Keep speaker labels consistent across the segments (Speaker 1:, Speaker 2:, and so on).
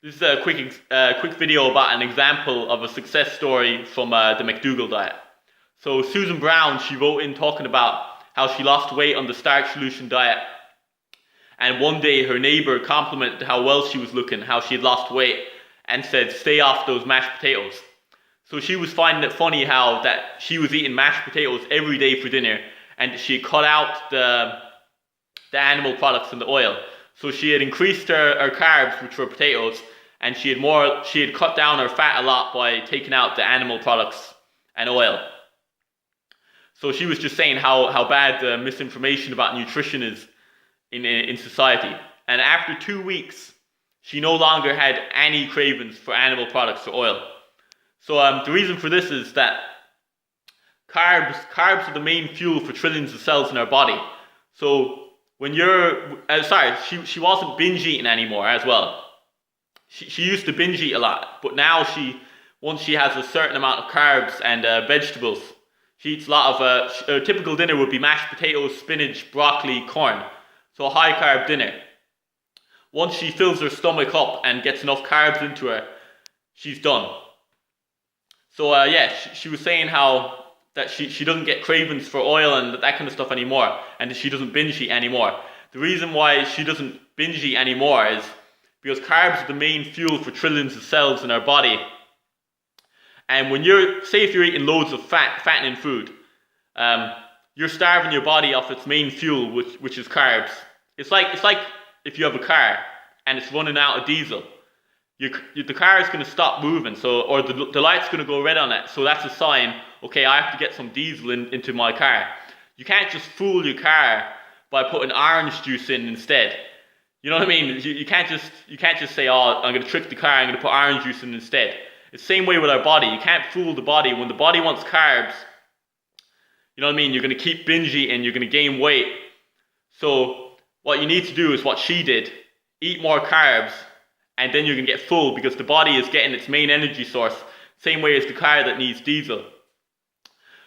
Speaker 1: This is a quick video about an example of a success story from the McDougall diet. So Susan Brown, she wrote in talking about how she lost weight on the starch solution diet. And one day her neighbor complimented how well she was looking, how she had lost weight, and said, stay off those mashed potatoes. So she was finding it funny how that she was eating mashed potatoes every day for dinner, and she had cut out the animal products and the oil. So she had increased her carbs, which were potatoes, and she had cut down her fat a lot by taking out the animal products and oil. So she was just saying how bad the misinformation about nutrition is in society. And after 2 weeks, she no longer had any cravings for animal products or oil. So the reason for this is that carbs are the main fuel for trillions of cells in our body. So when you're, she wasn't binge eating anymore as well. She used to binge eat a lot, but now once she has a certain amount of carbs and vegetables, she eats a lot of, a typical dinner would be mashed potatoes, spinach, broccoli, corn. So a high carb dinner. Once she fills her stomach up and gets enough carbs into her, she's done. So she was saying how that she doesn't get cravings for oil and that kind of stuff anymore, and that she doesn't binge eat anymore. The reason why she doesn't binge eat anymore is because carbs are the main fuel for trillions of cells in our body. And when if you're eating loads of fattening food, you're starving your body off its main fuel, which is carbs. It's like if you have a car and it's running out of diesel. The car is going to stop moving, or the light's going to go red on it, so that's a sign, okay, I have to get some diesel into my car. You can't just fool your car by putting orange juice in instead. You know what I mean? You can't just say, oh, I'm going to trick the car, I'm going to put orange juice in instead. It's the same way with our body. You can't fool the body. When the body wants carbs, you know what I mean? You're going to keep binge eating, you're going to gain weight. So what you need to do is what she did, eat more carbs, and then you're going to get full because the body is getting its main energy source, same way as the car that needs diesel.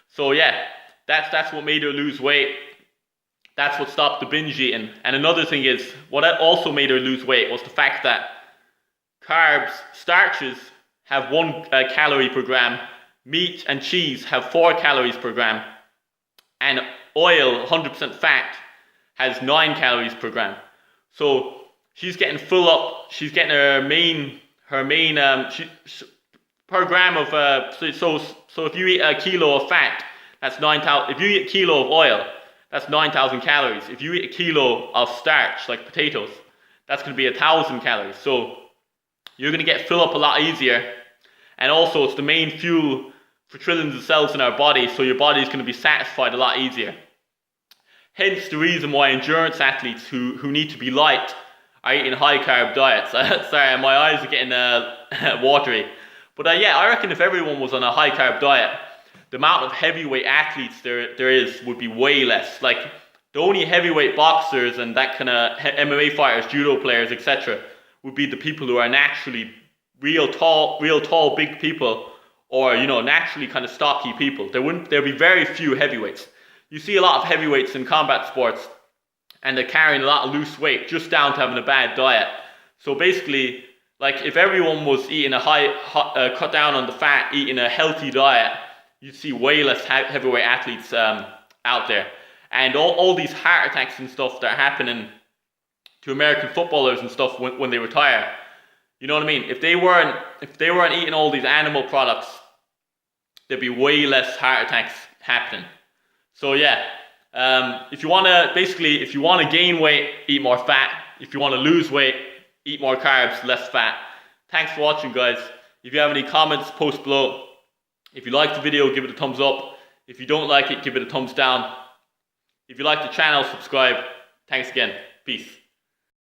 Speaker 1: So yeah, that's what made her lose weight. That's what stopped the binge eating. And another thing is, what also made her lose weight was the fact that starches have 1 calorie per gram, meat and cheese have 4 calories per gram, and oil, 100% fat, has 9 calories per gram. So she's getting full up. She's getting her main per gram of so if you eat a kilo of fat, that's 9,000. If you eat a kilo of oil, that's 9,000 calories. If you eat a kilo of starch like potatoes, that's going to be 1,000 calories. So you're going to get full up a lot easier, and also it's the main fuel for trillions of cells in our body. So your body is going to be satisfied a lot easier. Hence the reason why endurance athletes who need to be light are eating high carb diets. Sorry, my eyes are getting watery. But I reckon if everyone was on a high carb diet, the amount of heavyweight athletes there is would be way less. Like the only heavyweight boxers and that kind of MMA fighters, judo players, etc., would be the people who are naturally real tall, big people, or naturally kind of stocky people. There'd be very few heavyweights. You see a lot of heavyweights in combat sports, and they're carrying a lot of loose weight just down to having a bad diet. So basically, like if everyone was eating cut down on the fat, eating a healthy diet, you'd see way less heavyweight athletes out there. And all these heart attacks and stuff that are happening to American footballers and stuff when they retire, you know what I mean? If they weren't eating all these animal products, there'd be way less heart attacks happening. So yeah. If you want to gain weight, eat more fat. If you want to lose weight, eat more carbs, less fat. Thanks for watching, guys. If you have any comments, post below. If you like the video, give it a thumbs up. If you don't like it, give it a thumbs down. If you like the channel, subscribe. Thanks again. Peace.